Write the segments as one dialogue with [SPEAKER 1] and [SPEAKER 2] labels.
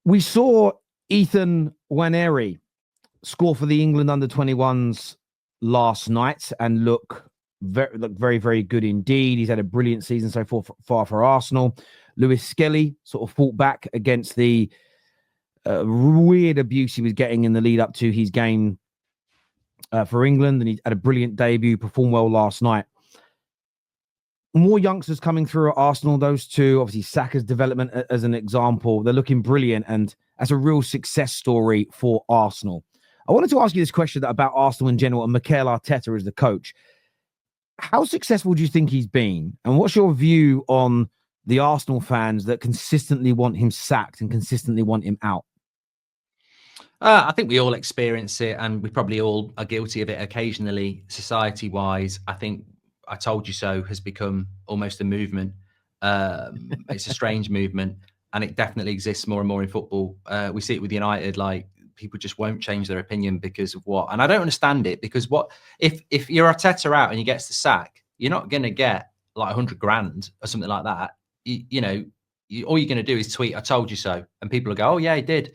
[SPEAKER 1] We saw Ethan Nwaneri score for the England under-21s last night and look very, very good indeed. He's had a brilliant season so far for Arsenal. Lewis Skelly sort of fought back against the weird abuse he was getting in the lead up to his game for England, and he had a brilliant debut, performed well last night. More youngsters coming through at Arsenal, those two. Obviously, Saka's development as an example. They're looking brilliant, and that's a real success story for Arsenal. I wanted to ask you this question about Arsenal in general and Mikel Arteta as the coach. How successful do you think he's been? And what's your view on the Arsenal fans that consistently want him sacked and consistently want him out?
[SPEAKER 2] I think we all experience it, and we probably all are guilty of it occasionally, society-wise. I think I Told You So has become almost a movement. It's a strange movement, and it definitely exists more and more in football. We see it with United, like people just won't change their opinion because of what, and I don't understand it, because what if you're Arteta out and he gets the sack, you're not going to get like 100 grand or something like that. All you're going to do is tweet, "I told you so," and people will go, "Oh yeah, he did.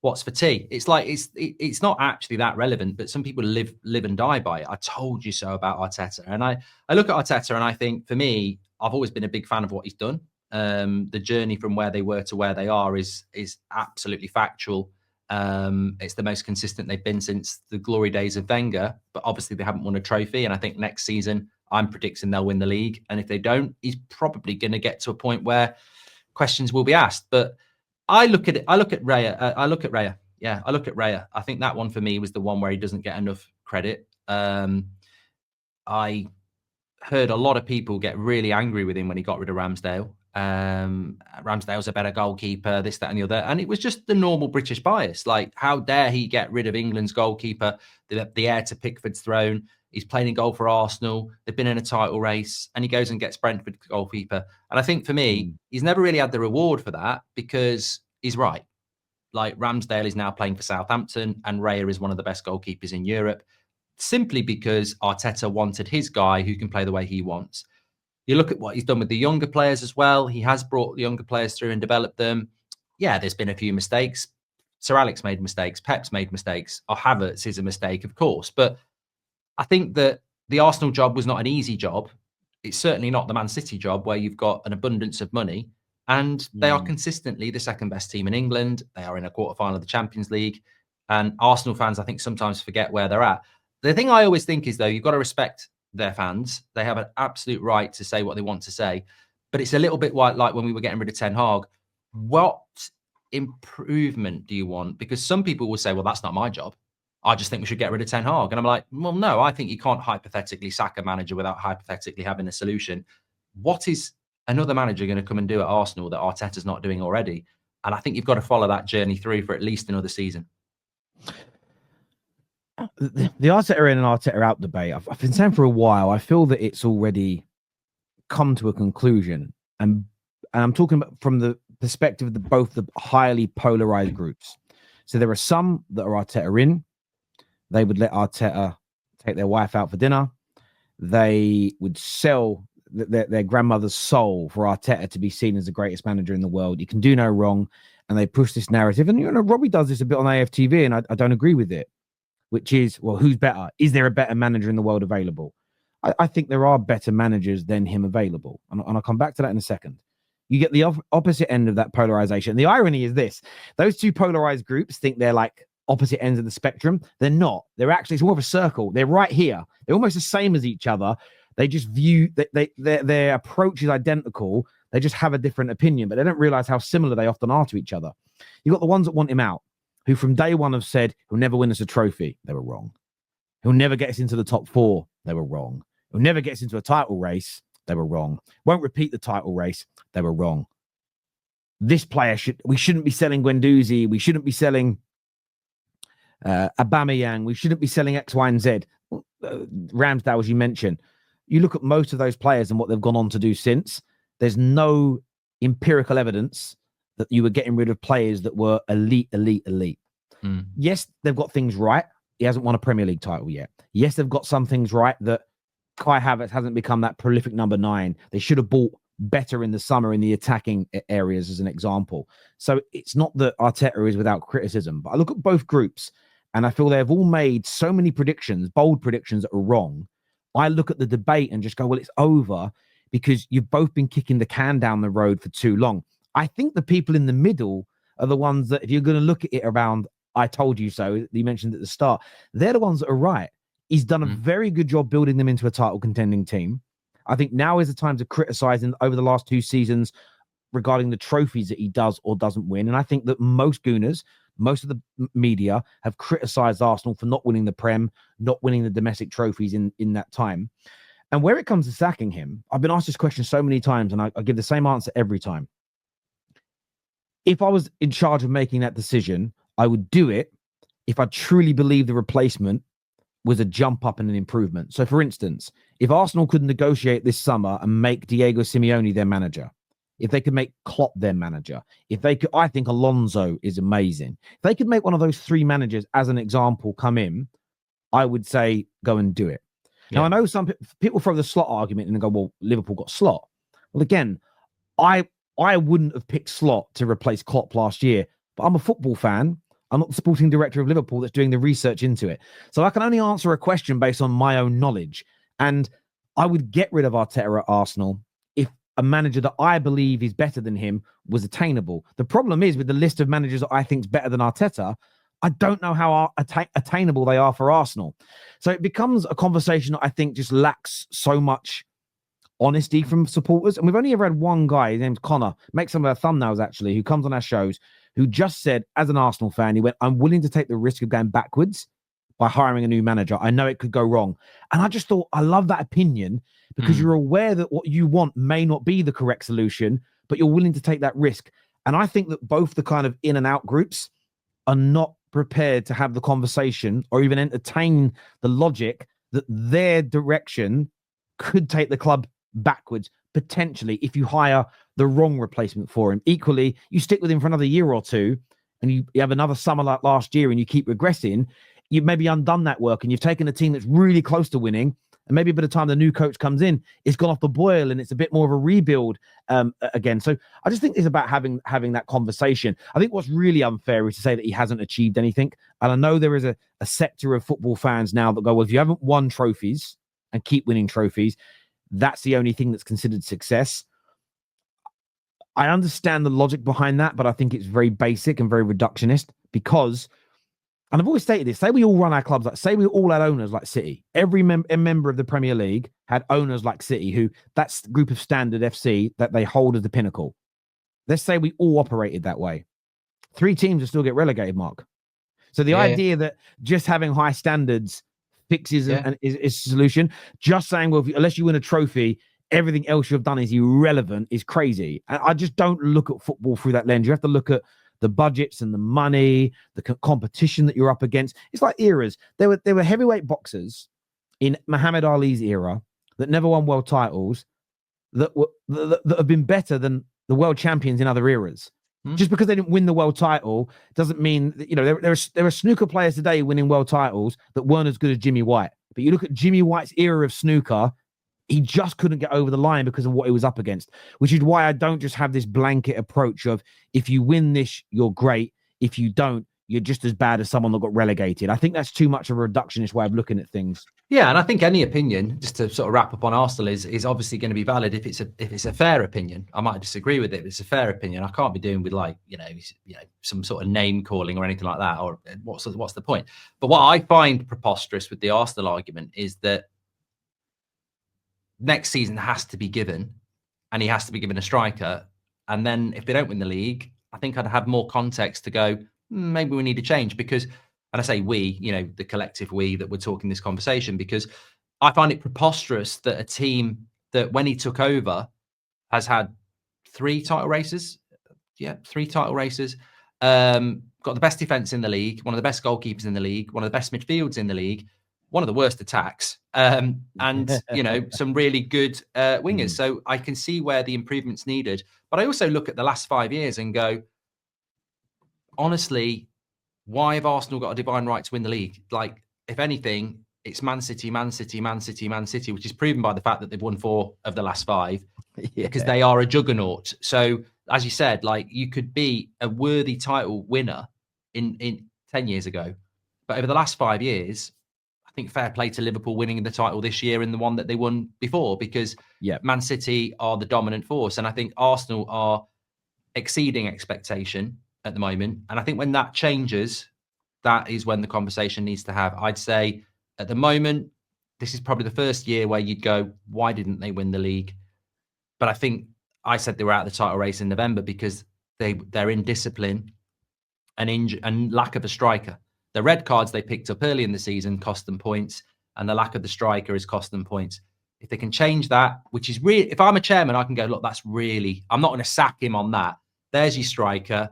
[SPEAKER 2] What's for tea?" It's like it's not actually that relevant, but some people live and die by it. I told you so about Arteta, and I look at Arteta and I think, for me, I've always been a big fan of what he's done. The journey from where they were to where they are is absolutely factual. It's the most consistent they've been since the glory days of Wenger, but obviously they haven't won a trophy. And I think next season I'm predicting they'll win the league. And if they don't, he's probably going to get to a point where questions will be asked. But I look at it. I look at Raya. Yeah, I look at Raya. I think that one for me was the one where he doesn't get enough credit. I heard a lot of people get really angry with him when he got rid of Ramsdale. Ramsdale's a better goalkeeper, this, that, and the other. And it was just the normal British bias. Like, how dare he get rid of England's goalkeeper, the heir to Pickford's throne? He's playing in goal for Arsenal. They've been in a title race, and he goes and gets Brentford goalkeeper. And I think for me, he's never really had the reward for that, because he's right. Like, Ramsdale is now playing for Southampton, and Raya is one of the best goalkeepers in Europe, simply because Arteta wanted his guy who can play the way he wants. You look at what he's done with the younger players as well. He has brought the younger players through and developed them. Yeah, there's been a few mistakes. Sir Alex made mistakes. Pep's made mistakes. Havertz is a mistake, of course. But I think that the Arsenal job was not an easy job. It's certainly not the Man City job, where you've got an abundance of money. And they are consistently the second best team in England. They are in a quarterfinal of the Champions League. And Arsenal fans, I think, sometimes forget where they're at. The thing I always think is, though, you've got to respect their fans. They have an absolute right to say what they want to say. But it's a little bit like when we were getting rid of Ten Hag. What improvement do you want? Because some people will say, well, that's not my job. I just think we should get rid of Ten Hag. And I'm like, well, no, I think you can't hypothetically sack a manager without hypothetically having a solution. What is another manager going to come and do at Arsenal that Arteta's not doing already? And I think you've got to follow that journey through for at least another season.
[SPEAKER 1] The Arteta in and Arteta out debate, I've been saying for a while, I feel that it's already come to a conclusion. And I'm talking about from the perspective of both the highly polarized groups. So there are some that are Arteta in. They would let Arteta take their wife out for dinner. They would sell their grandmother's soul for Arteta to be seen as the greatest manager in the world. You can do no wrong. And they push this narrative. And, Robbie does this a bit on AFTV, and I don't agree with it, which is, well, who's better? Is there a better manager in the world available? I think there are better managers than him available. And I'll come back to that in a second. You get the opposite end of that polarization. The irony is this. Those two polarized groups think they're like opposite ends of the spectrum. They're not. They're actually, it's more of a circle. They're right here. They're almost the same as each other. They just view, their approach is identical. They just have a different opinion, but they don't realize how similar they often are to each other. You've got the ones that want him out, who from day one have said, he'll never win us a trophy. They were wrong. He'll never get us into the top four. They were wrong. He'll never get us into a title race. They were wrong. Won't repeat the title race. They were wrong. This player we shouldn't be selling Guendouzi. We shouldn't be selling Aubameyang. We shouldn't be selling X, Y, and Z. Ramsdale, as you mentioned. You look at most of those players and what they've gone on to do since. There's no empirical evidence that you were getting rid of players that were elite. Yes, they've got things right. He hasn't won a Premier League title yet. Yes, they've got some things right, that Kai Havertz hasn't become that prolific number 9. They should have bought better in the summer in the attacking areas, as an example. So it's not that Arteta is without criticism, but I look at both groups and I feel they've all made so many predictions, bold predictions that are wrong. I look at the debate and just go, well, it's over because you've both been kicking the can down the road for too long. I think the people in the middle are the ones that, if you're going to look at it around, I told you so, you mentioned at the start, they're the ones that are right. He's done a very good job building them into a title contending team. I think now is the time to criticize him over the last 2 seasons regarding the trophies that he does or doesn't win. And I think that most Gooners, most of the media have criticized Arsenal for not winning the Prem, not winning the domestic trophies in that time. And where it comes to sacking him, I've been asked this question so many times, and I give the same answer every time. If I was in charge of making that decision, I would do it if I truly believe the replacement was a jump up and an improvement. So, for instance, if Arsenal could negotiate this summer and make Diego Simeone their manager, if they could make Klopp their manager, if they could, I think Alonso is amazing. If they could make one of those 3 managers, as an example, come in, I would say go and do it. Yeah. Now, I know some people throw the Slot argument and go, well, Liverpool got Slot. Well, again, I wouldn't have picked Slot to replace Klopp last year, but I'm a football fan. I'm not the sporting director of Liverpool that's doing the research into it. So I can only answer a question based on my own knowledge. And I would get rid of Arteta at Arsenal if a manager that I believe is better than him was attainable. The problem is with the list of managers that I think is better than Arteta, I don't know how attainable they are for Arsenal. So it becomes a conversation that I think just lacks so much honesty from supporters. And we've only ever had one guy, his name's Connor, makes some of our thumbnails actually, who comes on our shows, who just said, as an Arsenal fan, he went, I'm willing to take the risk of going backwards by hiring a new manager. I know it could go wrong. And I just thought, I love that opinion because you're aware that what you want may not be the correct solution, but you're willing to take that risk. And I think that both the kind of in and out groups are not prepared to have the conversation or even entertain the logic that their direction could take the club backwards, potentially, if you hire the wrong replacement for him. Equally, you stick with him for another year or two and you have another summer like last year and you keep regressing, you've maybe undone that work and you've taken a team that's really close to winning, and maybe by the time the new coach comes in, it's gone off the boil and it's a bit more of a rebuild again. So I just think it's about having that conversation. I think what's really unfair is to say that he hasn't achieved anything. And I know there is a sector of football fans now that go, well, if you haven't won trophies and keep winning trophies, that's the only thing that's considered success. I understand the logic behind that, but I think it's very basic and very reductionist because, and I've always stated this, say we all run our clubs, say we all had owners like City. Every member of the Premier League had owners like City, who that's the group of Standard FC that they hold as the pinnacle. Let's say we all operated that way. 3 teams will still get relegated, Mark. So the idea that just having high standards fixes and is a solution, just saying, well, unless you win a trophy, everything else you've done is irrelevant, is crazy. And I just don't look at football through that lens. You have to look at the budgets and the money, the competition that you're up against. It's like eras. There were heavyweight boxers in Muhammad Ali's era that never won world titles that have been better than the world champions in other eras. Just because they didn't win the world title doesn't mean that, you know, there are snooker players today winning world titles that weren't as good as Jimmy White. But you look at Jimmy White's era of snooker, he just couldn't get over the line because of what he was up against, which is why I don't just have this blanket approach of if you win this, you're great. If you don't, you're just as bad as someone that got relegated. I think that's too much of a reductionist way of looking at things.
[SPEAKER 2] Yeah, and I think any opinion, just to sort of wrap up on Arsenal, is obviously going to be valid if it's a fair opinion. I might disagree with it, but it's a fair opinion. I can't be doing with some sort of name calling or anything like that. Or what's the point? But what I find preposterous with the Arsenal argument is that next season has to be given, and he has to be given a striker. And then if they don't win the league, I think I'd have more context to go, maybe we need a change. Because, and I say we, the collective we that we're talking this conversation, because I find it preposterous that a team that when he took over has had 3 title races. Yeah, 3 title races. Got the best defense in the league, one of the best goalkeepers in the league, one of the best midfields in the league, one of the worst attacks, and some really good wingers. So I can see where the improvement's needed. But I also look at the last 5 years and go, honestly, why have Arsenal got a divine right to win the league? Like, if anything, it's Man City, Man City, Man City, Man City, which is proven by the fact that they've won 4 of the last 5. because they are a juggernaut. So, as you said, like you could be a worthy title winner in 10 years ago, but over the last 5 years, I think fair play to Liverpool winning the title this year and the one that they won before, because Man City are the dominant force, and I think Arsenal are exceeding expectation at the moment. And I think when that changes, that is when the conversation needs to have. I'd say at the moment, this is probably the first year where you'd go, why didn't they win the league? But I think I said they were out of the title race in November because their indiscipline and lack of a striker. The red cards they picked up early in the season cost them points, and the lack of the striker has cost them points. If they can change that, which is really, if I'm a chairman, I can go, look, that's really, I'm not going to sack him on that. There's your striker.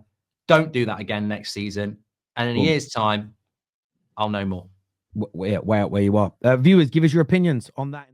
[SPEAKER 2] Don't do that again next season. And in a year's time, I'll know more.
[SPEAKER 1] Way out where you are. Viewers, give us your opinions on that.